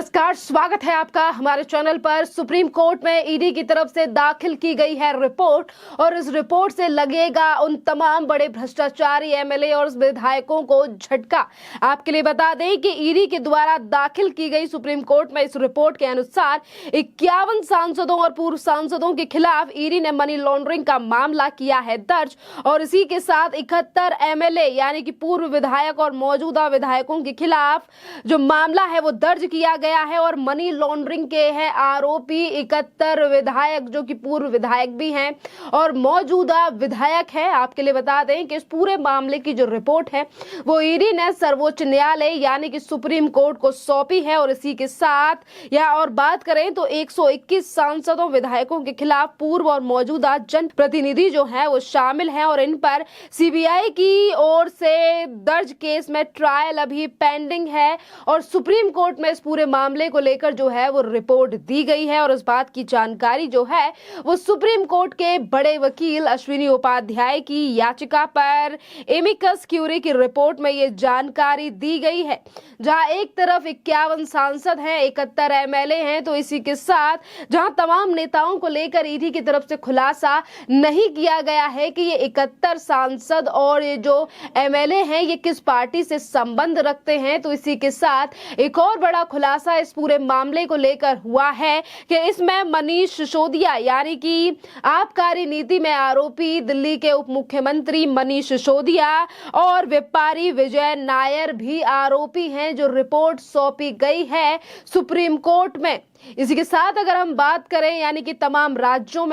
नमस्कार, स्वागत है आपका हमारे चैनल पर। सुप्रीम कोर्ट में ईडी की तरफ से दाखिल की गई है रिपोर्ट और इस रिपोर्ट से लगेगा उन तमाम बड़े भ्रष्टाचारी एमएलए और विधायकों को झटका। आपके लिए बता दें कि ईडी के द्वारा दाखिल की गई सुप्रीम कोर्ट में इस रिपोर्ट के अनुसार 51 सांसदों और पूर्व सांसदों के खिलाफ ईडी ने मनी लॉन्ड्रिंग का मामला किया है दर्ज और इसी के साथ 71 एमएलए यानी कि पूर्व विधायक और मौजूदा विधायकों के खिलाफ जो मामला है वो दर्ज किया गया है और मनी लॉन्ड्रिंग के हैं आरोपी 71 विधायक जो कि पूर्व विधायक भी हैं और मौजूदा विधायक है। आपके लिए बता दें कि इस पूरे मामले की जो रिपोर्ट है वो ईडी ने सर्वोच्च न्यायालय यानी कि सुप्रीम कोर्ट को सौंपी है और इसी के साथ या और बात करें तो 121 सांसदों विधायकों के खिलाफ पूर्व और मौजूदा जनप्रतिनिधि जो है वो शामिल हैं और इन पर सीबीआई की ओर से दर्ज केस में ट्रायल अभी पेंडिंग है और सुप्रीम कोर्ट में इस पूरे मामले को लेकर जो है वो रिपोर्ट दी गई है और इस बात की जानकारी जो है वो सुप्रीम कोर्ट के बड़े वकील अश्विनी उपाध्याय की याचिका पर एमिकस क्यूरी की रिपोर्ट में ये जानकारी दी गई है। जहां एक तरफ 51 सांसद हैं, 71 एमएलए हैं, तो इसी के साथ जहां तमाम नेताओं को लेकर ईडी की तरफ से खुलासा नहीं किया गया है कि ये 71 सांसद और ये जो एमएलए हैं ये किस पार्टी से संबंध रखते हैं, तो इसी के साथ एक और बड़ा खुलासा इस पूरे मामले को लेकर हुआ है कि इसमें मनीष सिसोदिया यानी कि आबकारी नीति में आरोपी दिल्ली के उप मुख्यमंत्री मनीष सिसोदिया और व्यापारी विजय नायर भी आरोपी हैं जो रिपोर्ट सौंपी गई है सुप्रीम कोर्ट में। इसी के साथ अगर हम बात करें यानी कि तमाम राज्यों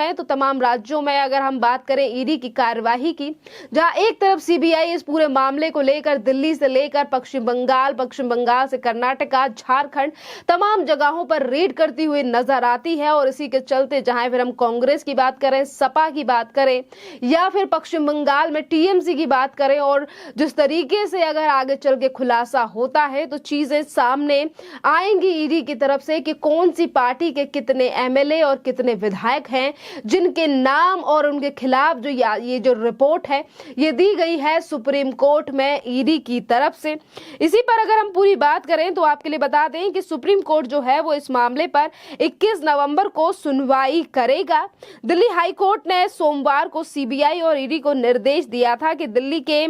में अगर हम बात करें ईडी की कार्यवाही की, जहां एक तरफ सीबीआई इस पूरे मामले को लेकर दिल्ली से लेकर पश्चिम बंगाल से कर्नाटका, झारखंड तमाम जगहों पर रेड करती हुई नजर आती है और इसी के चलते जहां फिर हम कांग्रेस की बात करें, सपा की बात करें या फिर पश्चिम बंगाल में टीएमसी की बात करें और जिस तरीके से अगर आगे चल के खुलासा होता है तो चीजें सामने आएंगी ईडी की तरफ से कि कौन सी पार्टी के कितने एमएलए और कितने विधायक हैं जिनके नाम और उनके खिलाफ जो ये जो रिपोर्ट है ये दी गई है सुप्रीम कोर्ट में ईडी की तरफ से। इसी पर अगर हम पूरी बात करें तो आपके लिए बता दें कि सुप्रीम कोर्ट जो है वो इस मामले पर 21 नवंबर को सुनवाई करेगा। दिल्ली हाई कोर्ट ने सोमवार को सीबीआई और ईडी को निर्देश दिया था कि दिल्ली के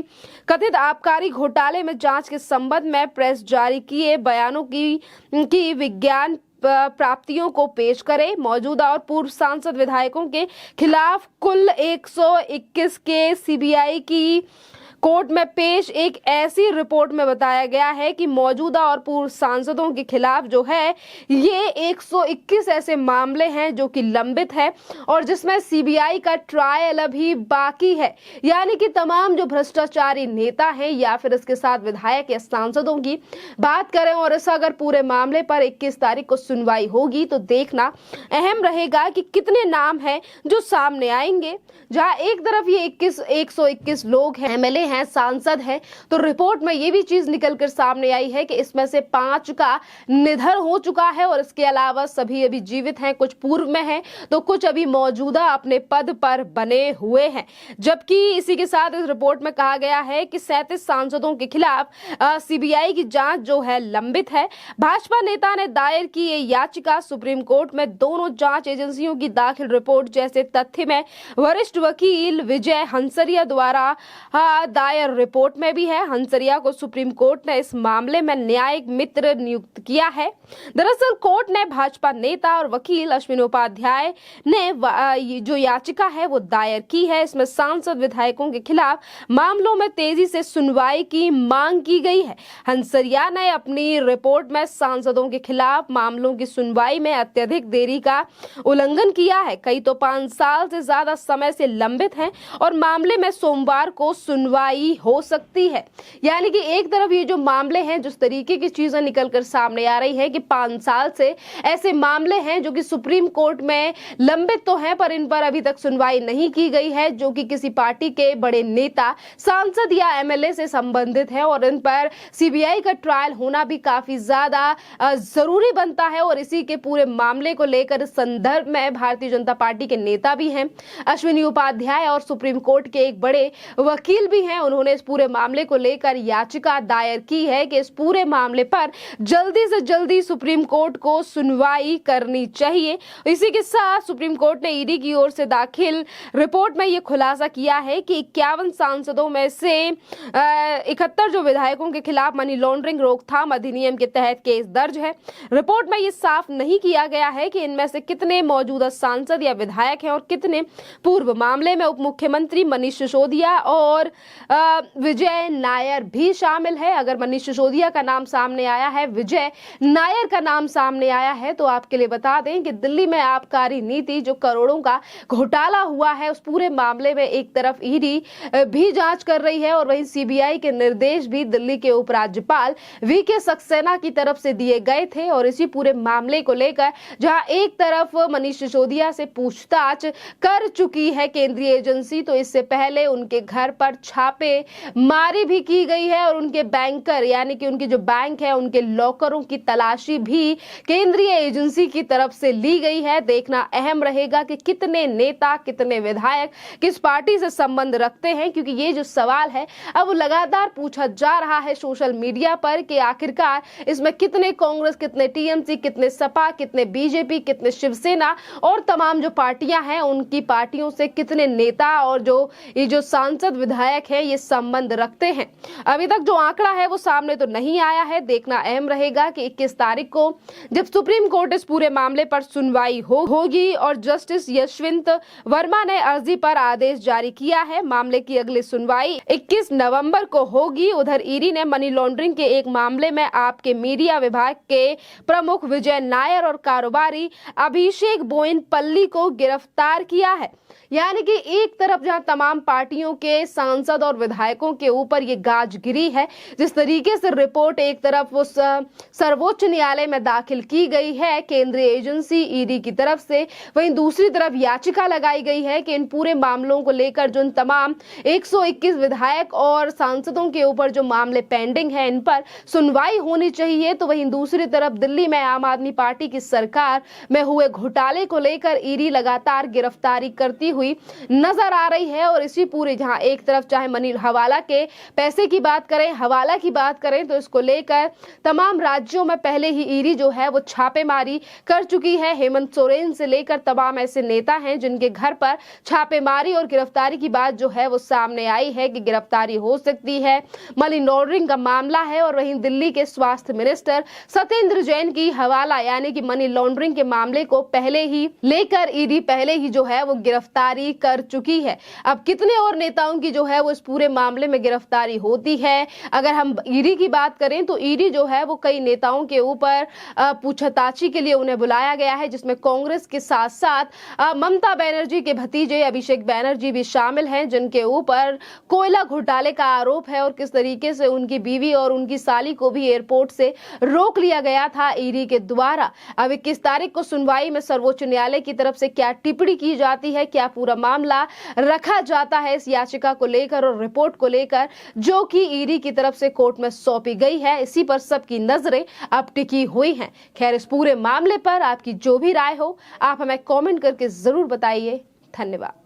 कथित आबकारी घोटाले में जांच के संबंध में प्रेस जारी किए बयानों की विज्ञान प्राप्तियों को पेश करे। मौजूदा और पूर्व सांसद विधायकों के खिलाफ कुल 121 के सीबीआई की कोर्ट में पेश एक ऐसी रिपोर्ट में बताया गया है कि मौजूदा और पूर्व सांसदों के खिलाफ जो है ये 121 ऐसे मामले हैं जो कि लंबित है और जिसमें सीबीआई का ट्रायल अभी बाकी है। यानी कि तमाम जो भ्रष्टाचारी नेता हैं या फिर इसके साथ विधायक या सांसदों की बात करें और इस अगर पूरे मामले पर 21 तारीख को सुनवाई होगी तो देखना अहम रहेगा कि कितने नाम हैं जो सामने आएंगे। जहां एक तरफ ये 121 लोग हैं, एमएलए हैं, सांसद हैं, तो रिपोर्ट में ये भी चीज निकलकर सामने आई है कि इसमें से 5 का निधन हो चुका है और इसके अलावा सभी अभी जीवित हैं, कुछ पूर्व में हैं तो कुछ अभी मौजूदा अपने पद पर बने हुए हैं। जबकि इसी के साथ इस रिपोर्ट में कहा गया है कि 37 सांसदों के खिलाफ सीबीआई की जांच जो है लंबित है। भाजपा नेता ने दायर की ये याचिका सुप्रीम कोर्ट में दोनों जांच एजेंसियों की दाखिल रिपोर्ट जैसे तथ्य में वरिष्ठ वकील विजय हंसरिया द्वारा दायर रिपोर्ट में भी है। हंसरिया को सुप्रीम कोर्ट ने इस मामले में न्यायिक मित्र नियुक्त किया है। दरअसल कोर्ट ने भाजपा नेता और वकील अश्विनी उपाध्याय ने जो याचिका है वो दायर की है। इसमें सांसद विधायकों के खिलाफ मामलों में तेजी से सुनवाई की मांग की गई है। हंसरिया ने अपनी रिपोर्ट में सांसदों के खिलाफ मामलों की सुनवाई में अत्यधिक देरी का उल्लंघन किया है। कई तो 5 साल से ज्यादा समय से लंबित हैं और मामले में सोमवार को सुनवाई हो सकती है। यानी कि एक तरफ ये जो मामले हैं जिस तरीके की चीजें निकलकर सामने आ रही है कि 5 साल से ऐसे मामले हैं जो कि सुप्रीम कोर्ट में लंबित तो हैं पर इन पर अभी तक सुनवाई नहीं की गई है जो कि किसी पार्टी के बड़े नेता, सांसद या एमएलए से संबंधित है और इन पर सीबीआई का ट्रायल होना भी काफी ज्यादा जरूरी बनता है। और इसी के पूरे मामले को लेकर संदर्भ में भारतीय जनता पार्टी के नेता भी हैं अश्विनी उपाध्याय और सुप्रीम कोर्ट के एक बड़े वकील भी हैं हैं, उन्होंने इस पूरे मामले को लेकर याचिका दायर की है कि इस पूरे मामले पर जल्दी से जल्दी सुप्रीम कोर्ट को सुनवाई करनी चाहिए। इसी के साथ सुप्रीम कोर्ट ने ईडी की ओर से दाखिल रिपोर्ट में यह खुलासा किया है कि 51 सांसदों में से 71 जो विधायकों के खिलाफ मनी लॉन्ड्रिंग रोकथाम अधिनियम के तहत केस दर्ज है। रिपोर्ट में यह साफ नहीं किया गया है कि इनमें से कितने मौजूदा सांसद या विधायक हैं और कितने पूर्व मामले में उप मुख्यमंत्री मनीष सिसोदिया और विजय नायर भी शामिल है। अगर मनीष सिसोदिया का नाम सामने आया है, विजय नायर का नाम सामने आया है, तो आपके लिए बता दें कि दिल्ली में आबकारी नीति जो करोड़ों का घोटाला हुआ है, उस पूरे मामले में एक तरफ ईडी भी जांच कर रही है और वहीं सीबीआई के निर्देश भी दिल्ली के उपराज्यपाल वीके सक्सेना की तरफ से दिए गए थे। और इसी पूरे मामले को लेकर जहां एक तरफ मनीष सिसोदिया से पूछताछ कर चुकी है केंद्रीय एजेंसी, तो इससे पहले उनके घर पर छापे मारी भी की गई है और उनके बैंकर यानी कि उनके जो बैंक है उनके लॉकरों की तलाशी भी केंद्रीय एजेंसी की तरफ से ली गई है। देखना अहम रहेगा कि कितने नेता, कितने विधायक किस पार्टी से संबंध रखते हैं, क्योंकि ये जो सवाल है अब लगातार पूछा जा रहा है सोशल मीडिया पर कि आखिरकार इसमें कितने कांग्रेस, कितने टीएमसी, कितने सपा, कितने बीजेपी, कितने शिवसेना और तमाम जो पार्टियां हैं उनकी पार्टियों से कितने नेता और ये जो सांसद विधायक हैं ये संबंध रखते हैं। अभी तक जो आंकड़ा है वो सामने तो नहीं आया है। देखना अहम रहेगा कि 21 तारीख को जब सुप्रीम कोर्ट इस पूरे मामले पर सुनवाई होगी और जस्टिस यशवंत वर्मा ने अर्जी पर आदेश जारी किया है। मामले की अगली सुनवाई 21 नवंबर को होगी। उधर ईडी ने मनी लॉन्ड्रिंग के एक मामले में आपके मीडिया विभाग के प्रमुख विजय नायर और कारोबारी अभिषेक बोयनपल्ली को गिरफ्तार किया है। यानी कि एक तरफ जहां तमाम पार्टियों के सांसद और विधायकों के ऊपर ये गाज गिरी है, जिस तरीके से रिपोर्ट एक तरफ उस सर्वोच्च न्यायालय में दाखिल की गई है केंद्रीय एजेंसी ईडी की तरफ से, वहीं दूसरी तरफ याचिका लगाई गई है कि इन पूरे मामलों को लेकर जो तमाम 121 विधायक और सांसदों के ऊपर जो मामले पेंडिंग है इन पर सुनवाई होनी चाहिए। तो वहीं दूसरी तरफ दिल्ली में आम आदमी पार्टी की सरकार में हुए घोटाले को लेकर ईडी लगातार गिरफ्तारी करती हुई नजर आ रही है। और इसी पूरे जहां एक तरफ चाहे मनी हवाला के पैसे की बात करें, हवाला की बात करें, तो इसको लेकर तमाम राज्यों में पहले ही ईडी जो है वो छापेमारी कर चुकी है। हेमंत सोरेन से लेकर तमाम ऐसे नेता हैं जिनके घर पर छापेमारी और गिरफ्तारी की बात जो है वो सामने आई है कि गिरफ्तारी हो सकती है। मनी लॉन्ड्रिंग का मामला है और वहीं दिल्ली के स्वास्थ्य मिनिस्टर सत्येंद्र जैन की हवाला यानी कि मनी लॉन्ड्रिंग के मामले को पहले ही लेकर ईडी पहले ही जो है वो गिरफ्तारी कर चुकी है। अब कितने और नेताओं की जो है वो इस पूरे मामले में गिरफ्तारी होती है। अगर हम ईडी की बात करें तो ईडी जो है वो कई नेताओं के ऊपर पूछताछी के लिए उन्हें बुलाया गया है, जिसमें कांग्रेस के साथ साथ ममता बनर्जी के भतीजे अभिषेक बनर्जी भी शामिल हैं, जिनके ऊपर कोयला घोटाले का आरोप है और किस तरीके से उनकी बीवी और उनकी साली को भी एयरपोर्ट से रोक लिया गया था ईडी के द्वारा। अब 21 तारीख को सुनवाई में सर्वोच्च न्यायालय की तरफ से क्या टिप्पणी की जाती है, क्या पूरा मामला रखा जाता है इस याचिका को लेकर और रिपोर्ट को लेकर जो कि ईडी की तरफ से कोर्ट में सौंपी गई है, इसी पर सबकी नजरें अब टिकी हुई हैं। खैर, इस पूरे मामले पर आपकी जो भी राय हो आप हमें कमेंट करके जरूर बताइए। धन्यवाद।